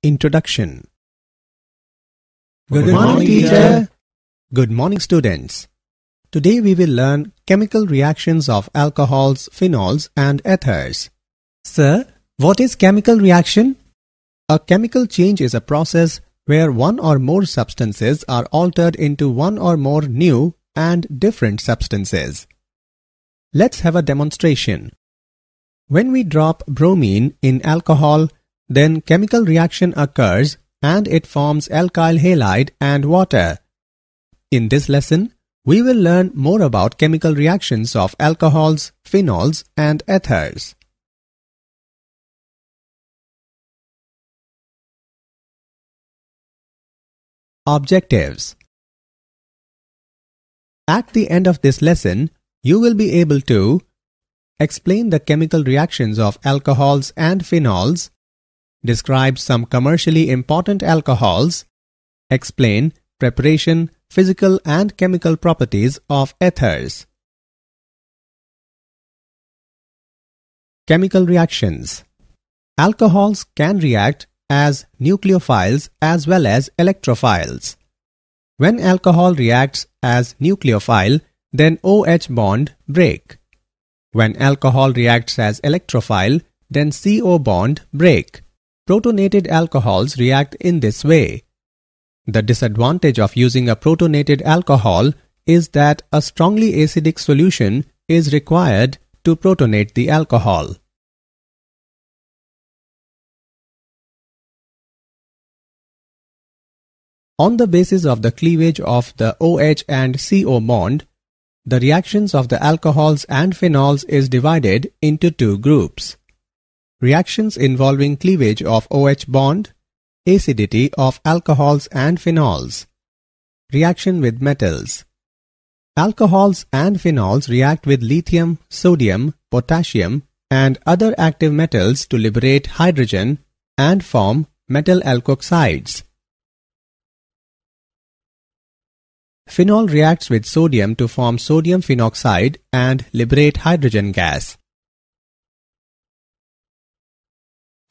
Introduction. Good morning, teacher. Good morning, students. Today we will learn chemical reactions of alcohols, phenols and ethers. Sir, what is chemical reaction? A chemical change is a process where one or more substances are altered into one or more new and different substances. Let's have a demonstration. When we drop bromine in alcohol, then chemical reaction occurs and it forms alkyl halide and water. In this lesson, we will learn more about chemical reactions of alcohols, phenols and ethers. Objectives. At the end of this lesson, you will be able to explain the chemical reactions of alcohols and phenols, describe some commercially important alcohols, explain preparation, physical and chemical properties of ethers. Chemical reactions. Alcohols can react as nucleophiles as well as electrophiles. When alcohol reacts as nucleophile, then OH bond break. When alcohol reacts as electrophile, then CO bond break. Protonated alcohols react in this way. The disadvantage of using a protonated alcohol is that a strongly acidic solution is required to protonate the alcohol. On the basis of the cleavage of the OH and CO bond, the reactions of the alcohols and phenols is divided into two groups. Reactions involving cleavage of OH bond, acidity of alcohols and phenols. Reaction with metals. Alcohols and phenols react with lithium, sodium, potassium and other active metals to liberate hydrogen and form metal alkoxides. Phenol reacts with sodium to form sodium phenoxide and liberate hydrogen gas.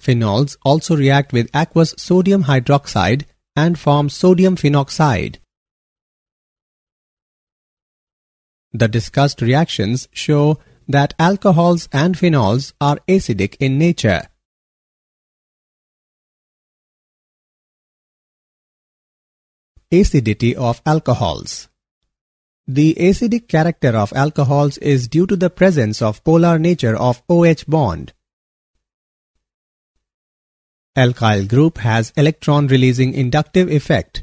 Phenols also react with aqueous sodium hydroxide and form sodium phenoxide. The discussed reactions show that alcohols and phenols are acidic in nature. Acidity of alcohols. The acidic character of alcohols is due to the presence of polar nature of OH bond. Alkyl group has electron-releasing inductive effect.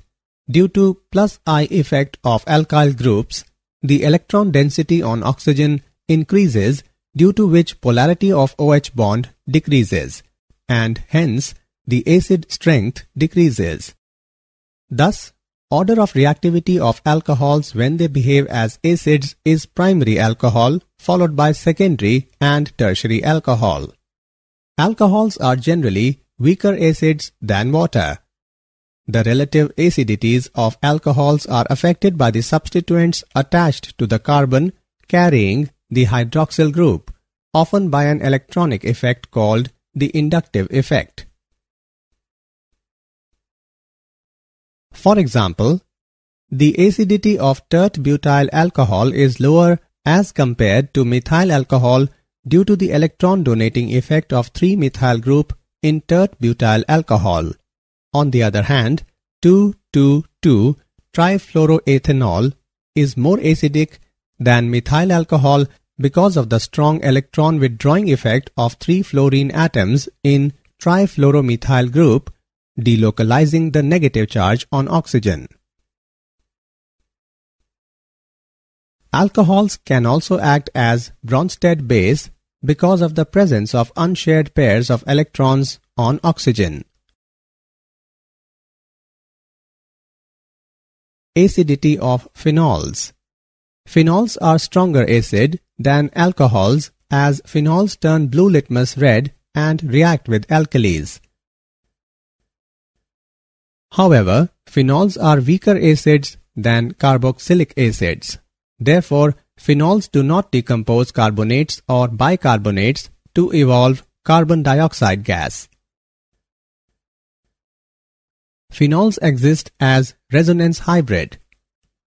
Due to +I effect of alkyl groups, the electron density on oxygen increases, due to which polarity of OH bond decreases, and hence the acid strength decreases. Thus, order of reactivity of alcohols when they behave as acids is primary alcohol, followed by secondary and tertiary alcohol. Alcohols are generally weaker acids than water. The relative acidities of alcohols are affected by the substituents attached to the carbon carrying the hydroxyl group, often by an electronic effect called the inductive effect. For example, the acidity of tert-butyl alcohol is lower as compared to methyl alcohol due to the electron donating effect of 3-methyl group in tert-butyl alcohol. On the other hand, 2,2,2-trifluoroethanol is more acidic than methyl alcohol because of the strong electron withdrawing effect of 3 fluorine atoms in trifluoromethyl group, delocalizing the negative charge on oxygen. Alcohols can also act as Bronsted base because of the presence of unshared pairs of electrons on oxygen. Acidity of phenols. Phenols are stronger acid than alcohols as phenols turn blue litmus red and react with alkalis. However, phenols are weaker acids than carboxylic acids. Therefore, phenols do not decompose carbonates or bicarbonates to evolve carbon dioxide gas. Phenols exist as resonance hybrid.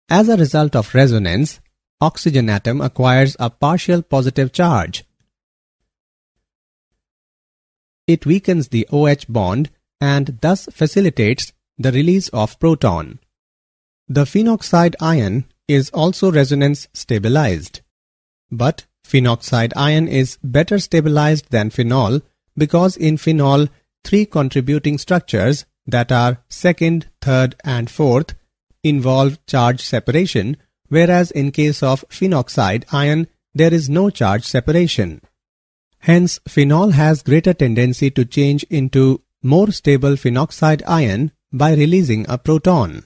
As a result of resonance, oxygen atom acquires a partial positive charge. It weakens the OH bond and thus facilitates the release of proton. The phenoxide ion is also resonance stabilized. But phenoxide ion is better stabilized than phenol because in phenol, 3 contributing structures that are second, third and fourth involve charge separation, whereas in case of phenoxide ion, there is no charge separation. Hence, phenol has greater tendency to change into more stable phenoxide ion by releasing a proton.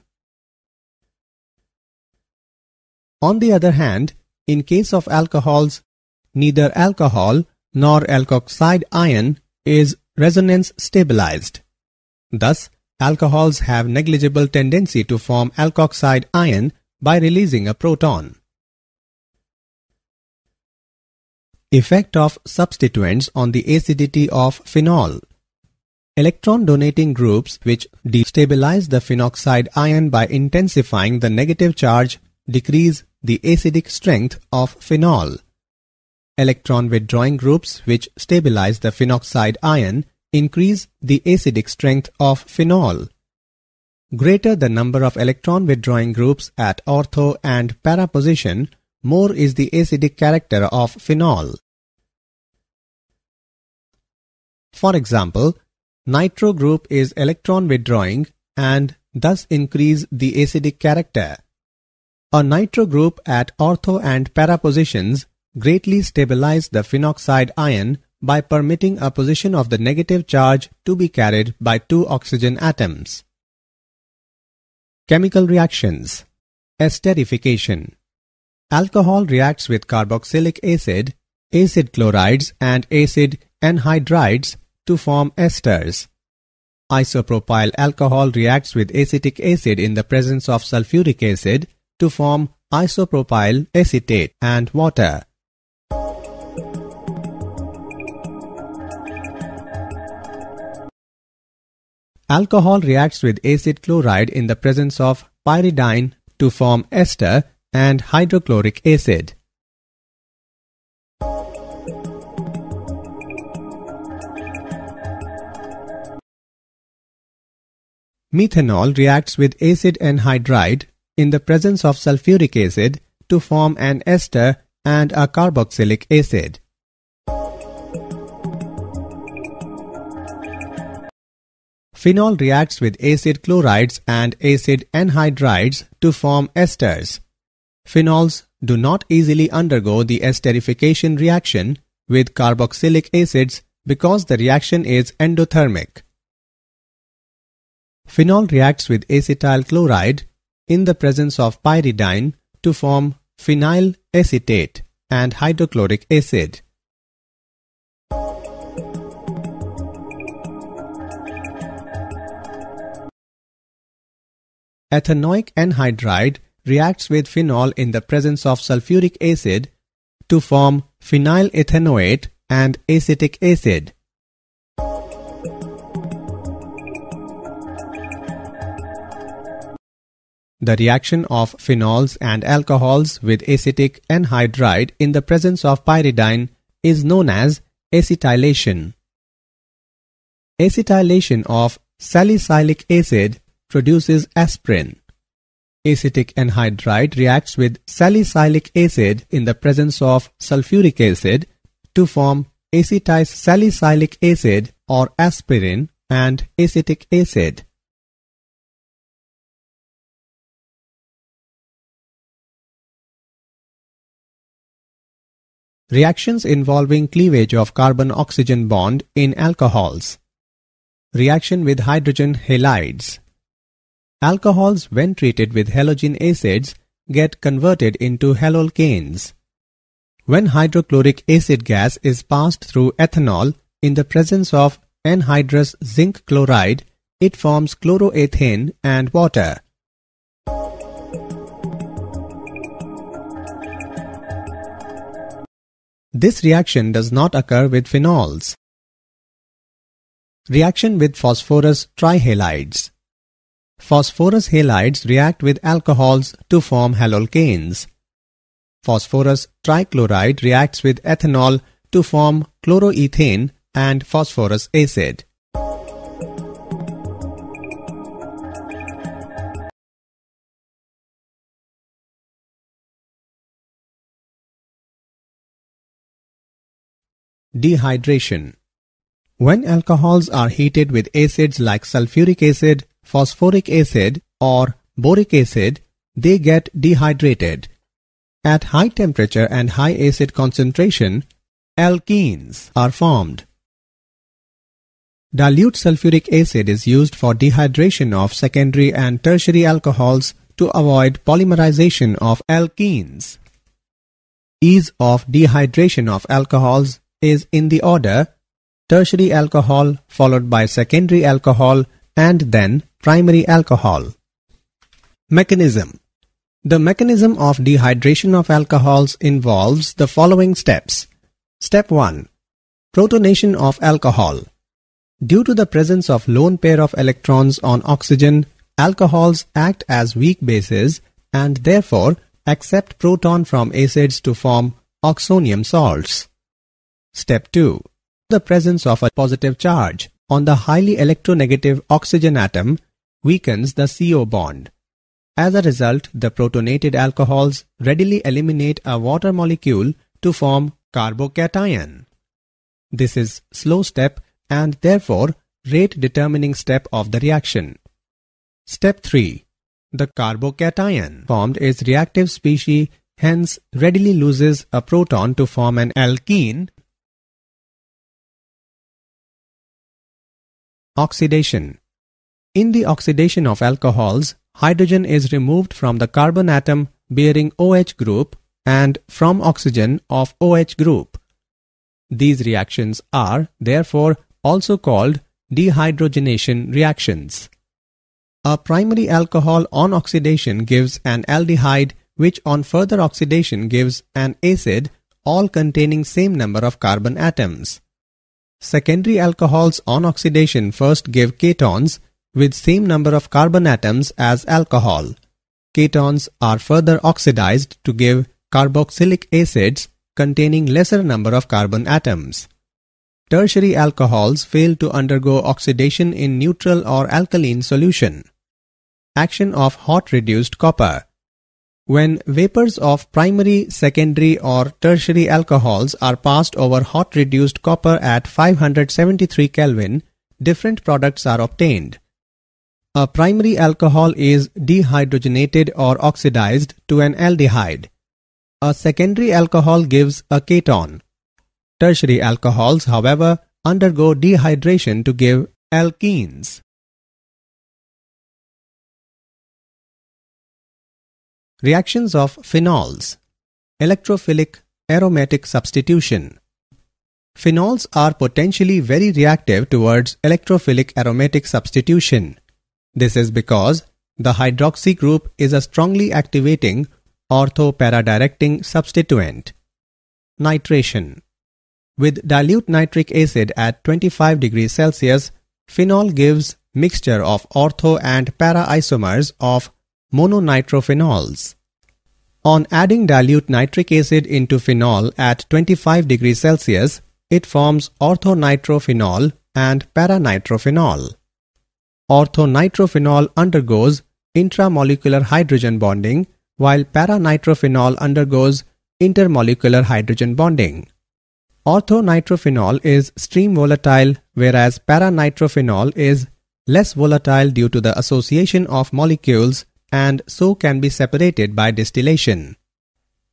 On the other hand, in case of alcohols, neither alcohol nor alkoxide ion is resonance stabilized. Thus, alcohols have negligible tendency to form alkoxide ion by releasing a proton. Effect of substituents on the acidity of phenol. Electron-donating groups which destabilize the phenoxide ion by intensifying the negative charge decrease the acidic strength of phenol. Electron-withdrawing groups which stabilize the phenoxide ion increase the acidic strength of phenol. Greater the number of electron-withdrawing groups at ortho and para position, more is the acidic character of phenol. For example, nitro group is electron-withdrawing and thus increase the acidic character. A nitro group at ortho and para positions greatly stabilize the phenoxide ion by permitting a position of the negative charge to be carried by 2 oxygen atoms. Chemical reactions. Esterification. Alcohol reacts with carboxylic acid, acid chlorides and acid anhydrides to form esters. Isopropyl alcohol reacts with acetic acid in the presence of sulfuric acid to form isopropyl acetate and water. Alcohol reacts with acid chloride in the presence of pyridine to form ester and hydrochloric acid. Methanol reacts with acid anhydride in the presence of sulfuric acid to form an ester and a carboxylic acid. Phenol reacts with acid chlorides and acid anhydrides to form esters. Phenols do not easily undergo the esterification reaction with carboxylic acids because the reaction is endothermic. Phenol reacts with acetyl chloride in the presence of pyridine to form phenyl acetate and hydrochloric acid. Ethanoic anhydride reacts with phenol in the presence of sulfuric acid to form phenyl ethanoate and acetic acid. The reaction of phenols and alcohols with acetic anhydride in the presence of pyridine is known as acetylation. Acetylation of salicylic acid produces aspirin. Acetic anhydride reacts with salicylic acid in the presence of sulfuric acid to form acetylsalicylic acid or aspirin and acetic acid. Reactions involving cleavage of carbon-oxygen bond in alcohols. Reaction with hydrogen halides. Alcohols, when treated with halogen acids, get converted into halolcanes. When hydrochloric acid gas is passed through ethanol in the presence of anhydrous zinc chloride, it forms chloroethane and water. This reaction does not occur with phenols. Reaction with phosphorus trihalides. phosphorus halides react with alcohols to form halolcanes. Phosphorus trichloride reacts with ethanol to form chloroethane and phosphorus acid. Dehydration. When alcohols are heated with acids like sulfuric acid, phosphoric acid, or boric acid, they get dehydrated. At high temperature and high acid concentration, alkenes are formed. Dilute sulfuric acid is used for dehydration of secondary and tertiary alcohols to avoid polymerization of alkenes. Ease of dehydration of alcohols is in the order tertiary alcohol followed by secondary alcohol and then primary alcohol. Mechanism. The mechanism of dehydration of alcohols involves the following steps. Step 1. Protonation of alcohol. Due to the presence of lone pair of electrons on oxygen, alcohols act as weak bases and therefore accept proton from acids to form oxonium salts. Step 2. The presence of a positive charge on the highly electronegative oxygen atom weakens the CO bond. As a result, the protonated alcohols readily eliminate a water molecule to form carbocation. This is slow step and therefore rate determining step of the reaction. Step 3. The carbocation formed is reactive species, hence readily loses a proton to form an alkene. Oxidation. In the oxidation of alcohols, hydrogen is removed from the carbon atom bearing OH group and from oxygen of OH group. These reactions are, therefore, also called dehydrogenation reactions. A primary alcohol on oxidation gives an aldehyde which on further oxidation gives an acid, all containing same number of carbon atoms. Secondary alcohols on oxidation first give ketones with same number of carbon atoms as alcohol. Ketones are further oxidized to give carboxylic acids containing lesser number of carbon atoms. Tertiary alcohols fail to undergo oxidation in neutral or alkaline solution. Action of hot reduced copper. When vapors of primary, secondary or tertiary alcohols are passed over hot reduced copper at 573 Kelvin, different products are obtained. A primary alcohol is dehydrogenated or oxidized to an aldehyde. A secondary alcohol gives a keton. Tertiary alcohols, however, undergo dehydration to give alkenes. Reactions of phenols. Electrophilic aromatic substitution. Phenols are potentially very reactive towards electrophilic aromatic substitution. This is because the hydroxy group is a strongly activating ortho-para-directing substituent. Nitration. With dilute nitric acid at 25 degrees Celsius, phenol gives mixture of ortho and para isomers of mononitrophenols. On adding dilute nitric acid into phenol at 25 degrees Celsius, it forms orthonitrophenol and paranitrophenol. Orthonitrophenol undergoes intramolecular hydrogen bonding, while paranitrophenol undergoes intermolecular hydrogen bonding. Orthonitrophenol is stream volatile, whereas paranitrophenol is less volatile due to the association of molecules and so can be separated by distillation.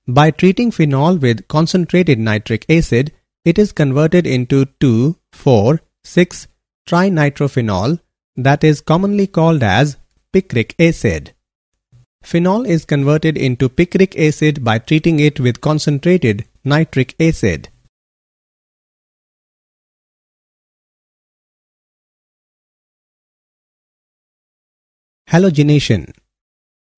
By treating phenol with concentrated nitric acid, it is converted into 2,4,6-trinitrophenol, that is commonly called as picric acid. Phenol is converted into picric acid by treating it with concentrated nitric acid. Halogenation.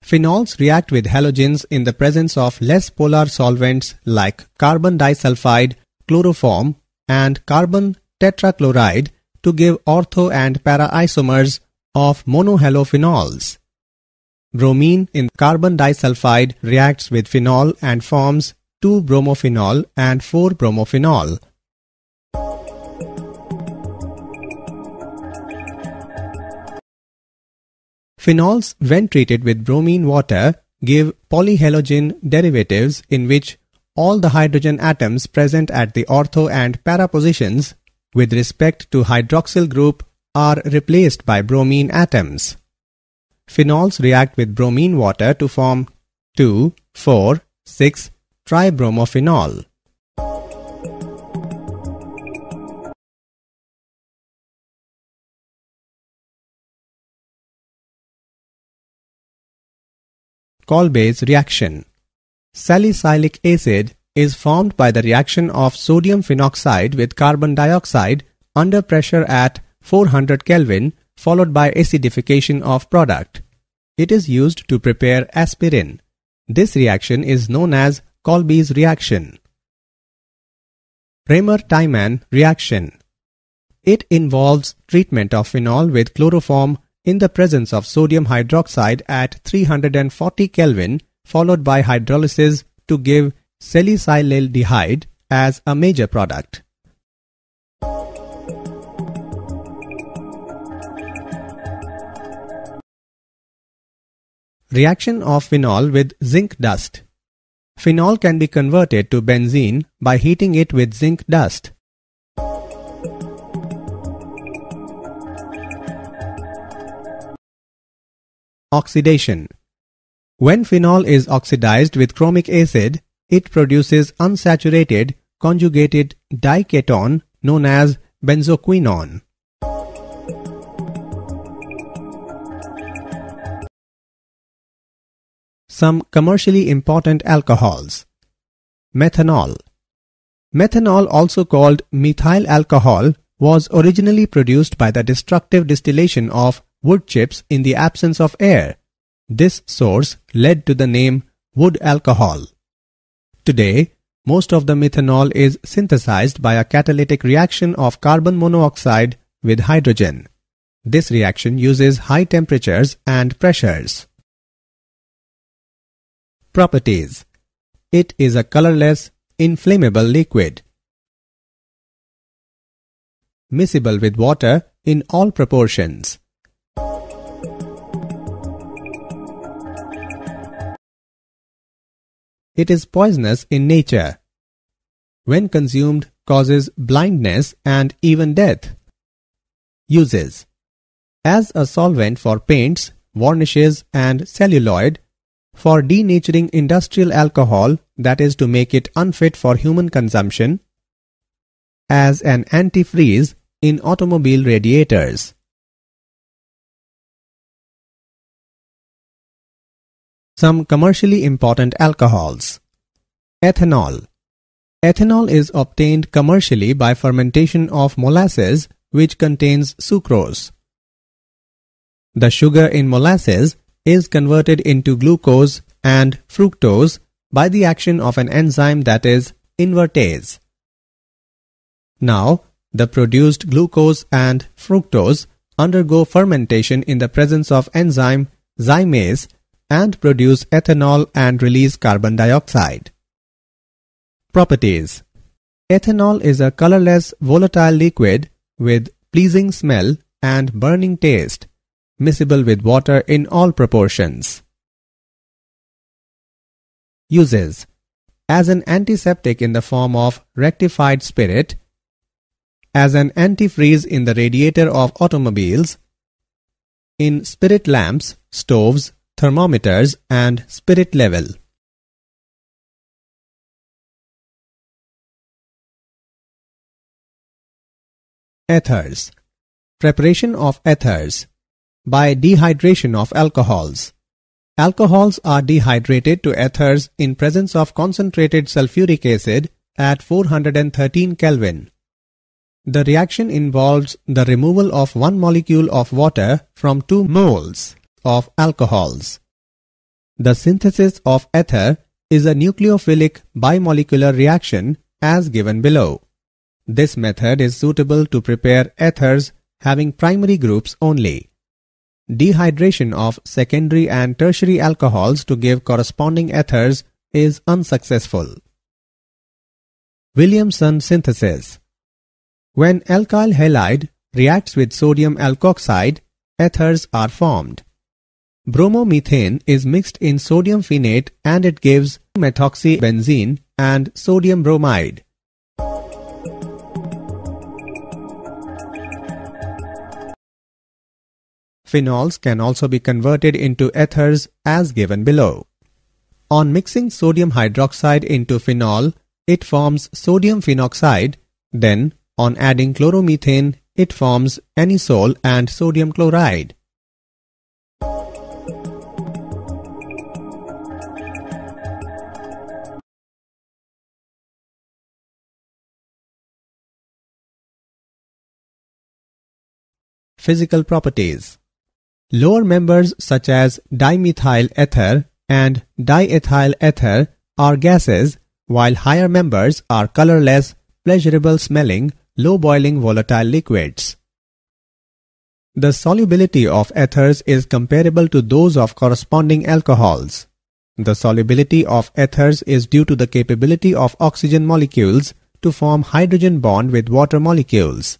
Phenols react with halogens in the presence of less polar solvents like carbon disulfide, chloroform, and carbon tetrachloride to give ortho and para isomers of monohalophenols. Bromine in carbon disulfide reacts with phenol and forms 2-bromophenol and 4-bromophenol. Phenols, when treated with bromine water, give polyhalogen derivatives in which all the hydrogen atoms present at the ortho and para positions with respect to hydroxyl group are replaced by bromine atoms. Phenols react with bromine water to form 2,4,6-tribromophenol. Kolbe's reaction. Salicylic acid is formed by the reaction of sodium phenoxide with carbon dioxide under pressure at 400 Kelvin followed by acidification of product. It is used to prepare aspirin. This reaction is known as Kolbe's reaction. Raymer-Tiemann reaction. It involves treatment of phenol with chloroform in the presence of sodium hydroxide at 340 Kelvin followed by hydrolysis to give salicylaldehyde as a major product. Reaction of phenol with zinc dust. Phenol can be converted to benzene by heating it with zinc dust. Oxidation. When phenol is oxidized with chromic acid, it produces unsaturated conjugated dication known as benzoquinone. Some commercially important alcohols. Methanol. Methanol, also called methyl alcohol, was originally produced by the destructive distillation of wood chips in the absence of air. This source led to the name wood alcohol. Today, most of the methanol is synthesized by a catalytic reaction of carbon monoxide with hydrogen. This reaction uses high temperatures and pressures. Properties. It is a colorless, inflammable liquid. Miscible with water in all proportions. It is poisonous in nature. When consumed, causes blindness and even death. Uses. As a solvent for paints, varnishes and celluloid, for denaturing industrial alcohol, that is to make it unfit for human consumption, as an antifreeze in automobile radiators. Some commercially important alcohols. Ethanol. Ethanol is obtained commercially by fermentation of molasses, which contains sucrose. The sugar in molasses is converted into glucose and fructose by the action of an enzyme that is invertase. Now, the produced glucose and fructose undergo fermentation in the presence of enzyme zymase and produce ethanol and release carbon dioxide. Properties. Ethanol is a colorless, volatile liquid with pleasing smell and burning taste, miscible with water in all proportions. Uses. As an antiseptic in the form of rectified spirit, as an antifreeze in the radiator of automobiles, in spirit lamps, stoves, thermometers and spirit level. Ethers. Preparation of ethers. By dehydration of alcohols. Alcohols are dehydrated to ethers in presence of concentrated sulfuric acid at 413 Kelvin. The reaction involves the removal of one molecule of water from 2 moles of alcohols. The synthesis of ether is a nucleophilic bimolecular reaction as given below. This method is suitable to prepare ethers having primary groups only. dehydration of secondary and tertiary alcohols to give corresponding ethers is unsuccessful. Williamson synthesis. When alkyl halide reacts with sodium alkoxide, ethers are formed. Bromomethane is mixed in sodium phenate and it gives methoxybenzene and sodium bromide. Phenols can also be converted into ethers as given below. On mixing sodium hydroxide into phenol, it forms sodium phenoxide. Then, on adding chloromethane, it forms anisole and sodium chloride. Physical properties. Lower members such as dimethyl ether and diethyl ether are gases, while higher members are colorless, pleasurable smelling, low boiling volatile liquids. The solubility of ethers is comparable to those of corresponding alcohols. The solubility of ethers is due to the capability of oxygen molecules to form hydrogen bond with water molecules.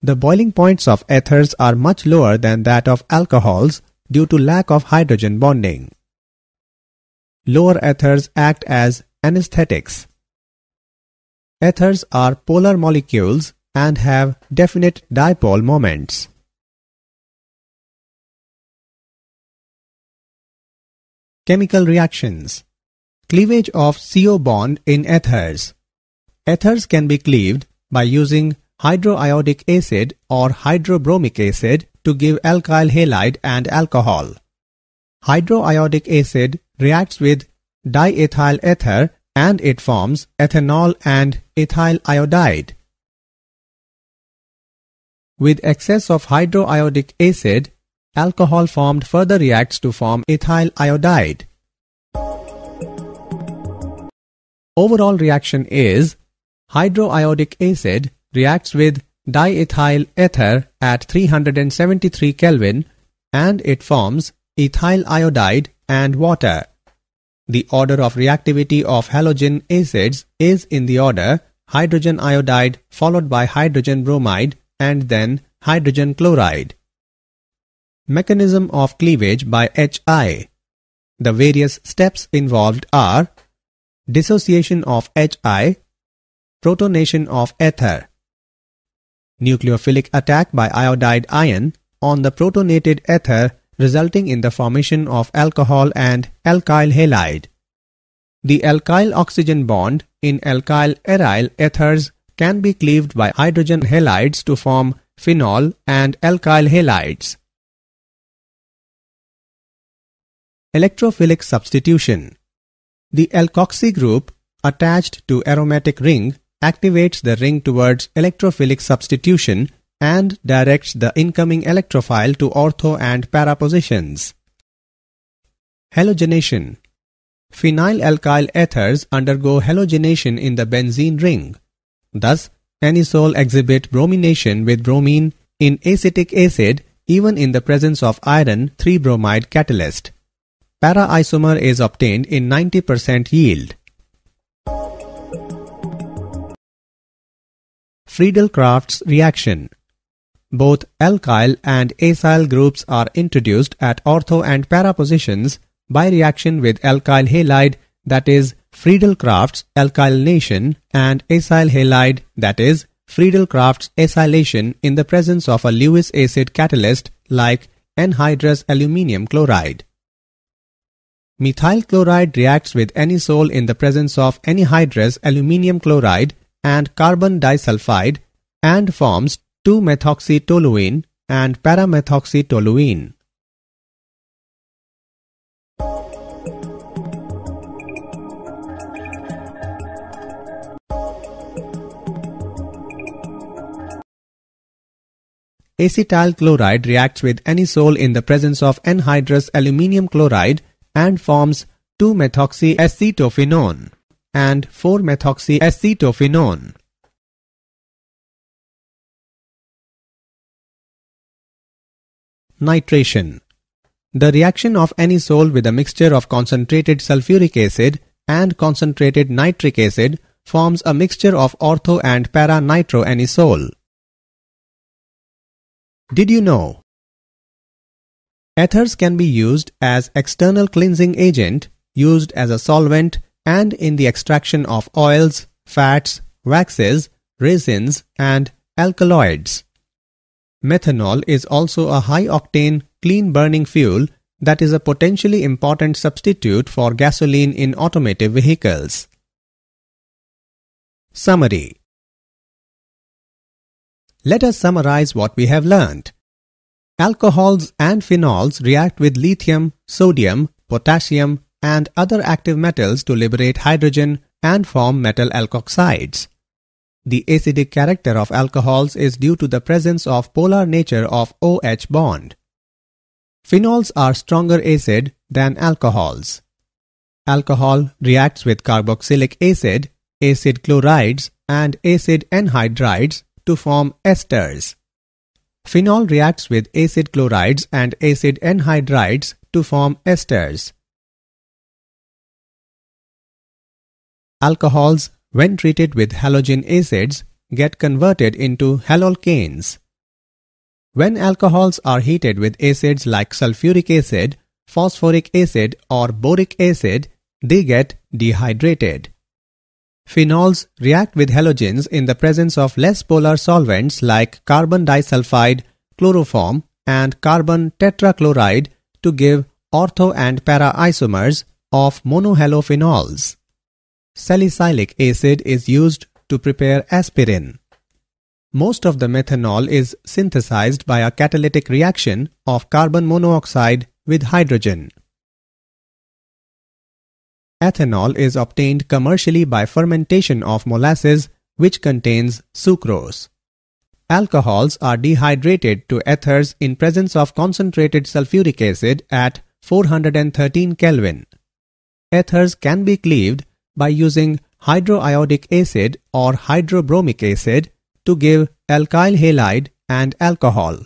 The boiling points of ethers are much lower than that of alcohols due to lack of hydrogen bonding. Lower ethers act as anesthetics. Ethers are polar molecules and have definite dipole moments. Chemical reactions. Cleavage of CO bond in ethers. Ethers can be cleaved by using hydroiodic acid or hydrobromic acid to give alkyl halide and alcohol. Hydroiodic acid reacts with diethyl ether and it forms ethanol and ethyl iodide. With excess of hydroiodic acid, alcohol formed further reacts to form ethyl iodide. Overall reaction is hydroiodic acid reacts with diethyl ether at 373 Kelvin and it forms ethyl iodide and water. The order of reactivity of halogen acids is in the order hydrogen iodide followed by hydrogen bromide and then hydrogen chloride. Mechanism of cleavage by HI. The various steps involved are dissociation of HI, protonation of ether, nucleophilic attack by iodide ion on the protonated ether resulting in the formation of alcohol and alkyl halide. The alkyl oxygen bond in alkyl aryl ethers can be cleaved by hydrogen halides to form phenol and alkyl halides. Electrophilic substitution. The alkoxy group attached to aromatic ring activates the ring towards electrophilic substitution and directs the incoming electrophile to ortho and para positions. Halogenation. Phenylalkyl ethers undergo halogenation in the benzene ring. Thus, anisole exhibit bromination with bromine in acetic acid even in the presence of iron 3-bromide catalyst. Para isomer is obtained in 90% yield. Friedel-Crafts reaction. Both alkyl and acyl groups are introduced at ortho and para positions by reaction with alkyl halide, that is Friedel-Crafts alkylation, and acyl halide, that is Friedel-Crafts acylation in the presence of a Lewis acid catalyst like anhydrous aluminium chloride. Methyl chloride reacts with anisole in the presence of anhydrous aluminium chloride and carbon disulfide and forms 2-methoxytoluene and paramethoxytoluene. Acetyl chloride reacts with anisole in the presence of anhydrous aluminium chloride and forms 2-methoxyacetophenone and 4-methoxyacetophenone. nitration. The reaction of anisole with a mixture of concentrated sulfuric acid and concentrated nitric acid forms a mixture of ortho and para-nitroanisole. Did you know? Ethers can be used as external cleansing agent, used as a solvent, and in the extraction of oils, fats, waxes, resins, and alkaloids. Methanol is also a high-octane, clean-burning fuel that is a potentially important substitute for gasoline in automotive vehicles. Summary. Let us summarize what we have learned. Alcohols and phenols react with lithium, sodium, potassium, and other active metals to liberate hydrogen and form metal alkoxides. The acidic character of alcohols is due to the presence of polar nature of OH bond. Phenols are stronger acid than alcohols. Alcohol reacts with carboxylic acid, acid chlorides, and acid anhydrides to form esters. Phenol reacts with acid chlorides and acid anhydrides to form esters. Alcohols, when treated with halogen acids, get converted into halolcanes. When alcohols are heated with acids like sulfuric acid, phosphoric acid, or boric acid, they get dehydrated. Phenols react with halogens in the presence of less polar solvents like carbon disulfide, chloroform, and carbon tetrachloride to give ortho and para isomers of monohalophenols. Salicylic acid is used to prepare aspirin. Most of the methanol is synthesized by a catalytic reaction of carbon monoxide with hydrogen. Ethanol is obtained commercially by fermentation of molasses, which contains sucrose. Alcohols are dehydrated to ethers in presence of concentrated sulfuric acid at 413 Kelvin. Ethers can be cleaved by using hydroiodic acid or hydrobromic acid to give alkyl halide and alcohol.